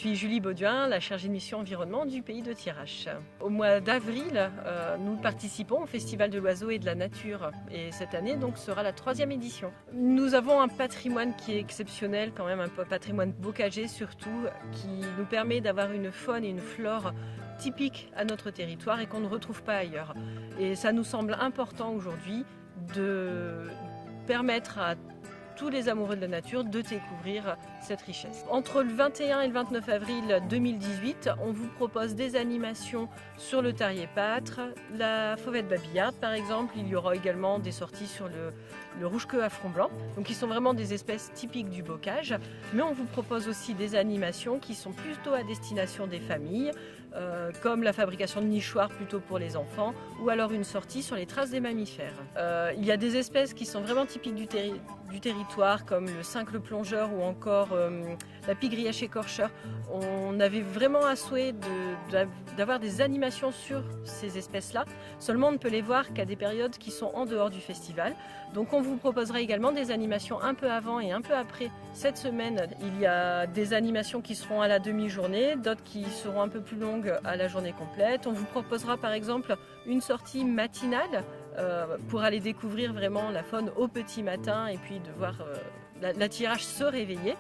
suis Julie Bauduin, la chargée de mission environnement du pays de Thiérache. Au mois d'avril, nous participons au Festival de l'Oiseau et de la Nature et cette année donc sera la 3e édition. Nous avons un patrimoine qui est exceptionnel quand même, un patrimoine bocager surtout, qui nous permet d'avoir une faune et une flore typiques à notre territoire et qu'on ne retrouve pas ailleurs. Et ça nous semble important aujourd'hui de permettre à tous les amoureux de la nature de découvrir cette richesse. Entre le 21 et le 29 avril 2018, on vous propose des animations sur le tarier-pâtre, la fauvette babillarde par exemple. Il y aura également des sorties sur le rouge-queue à front blanc, donc qui sont vraiment des espèces typiques du bocage. Mais on vous propose aussi des animations qui sont plutôt à destination des familles, comme la fabrication de nichoirs plutôt pour les enfants, ou alors une sortie sur les traces des mammifères. Il y a des espèces qui sont vraiment typiques du territoire, comme le cincle plongeur ou encore la pie-grièche écorcheur. On avait vraiment à souhait d'avoir des animations sur ces espèces-là. Seulement, on ne peut les voir qu'à des périodes qui sont en dehors du festival. Donc on vous proposera également des animations un peu avant et un peu après. Cette semaine, il y a des animations qui seront à la demi-journée, d'autres qui seront un peu plus longues à la journée complète. On vous proposera par exemple une sortie matinale pour aller découvrir vraiment la faune au petit matin et puis de voir la Thiérache se réveiller.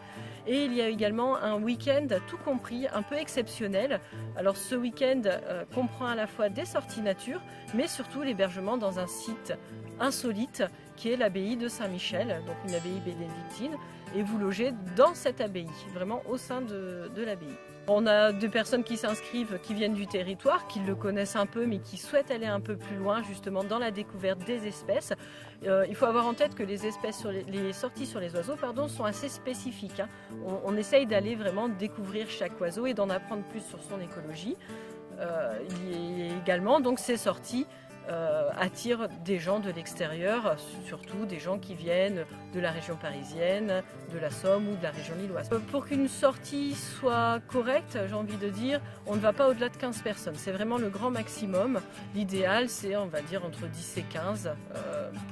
Et il y a également un week-end tout compris, un peu exceptionnel. Alors ce week-end comprend à la fois des sorties nature, mais surtout l'hébergement dans un site insolite qui est l'abbaye de Saint-Michel, donc une abbaye bénédictine, et vous logez dans cette abbaye, vraiment au sein de l'abbaye. On a des personnes qui s'inscrivent, qui viennent du territoire, qui le connaissent un peu, mais qui souhaitent aller un peu plus loin, justement dans la découverte des espèces. Il faut avoir en tête que les espèces les sorties sur les oiseaux, sont assez spécifiques. On essaye d'aller vraiment découvrir chaque oiseau et d'en apprendre plus sur son écologie. Il y a également donc ces sorties attire des gens de l'extérieur, surtout des gens qui viennent de la région parisienne, de la Somme ou de la région lilloise. Pour qu'une sortie soit correcte, j'ai envie de dire, on ne va pas au-delà de 15 personnes. C'est vraiment le grand maximum. L'idéal, c'est, on va dire, entre 10 et 15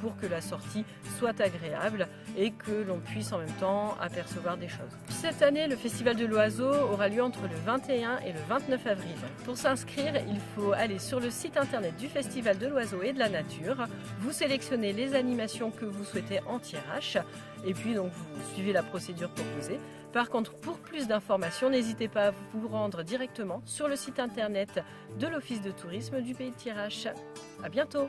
pour que la sortie soit agréable et que l'on puisse en même temps apercevoir des choses. Cette année, le Festival de l'Oiseau aura lieu entre le 21 et le 29 avril. Pour s'inscrire, il faut aller sur le site internet du Festival de l'Oiseau et de la Nature. Vous sélectionnez les animations que vous souhaitez en Thiérache et puis donc vous suivez la procédure proposée. Par contre, pour plus d'informations, n'hésitez pas à vous rendre directement sur le site internet de l'Office de tourisme du pays de Thiérache. À bientôt!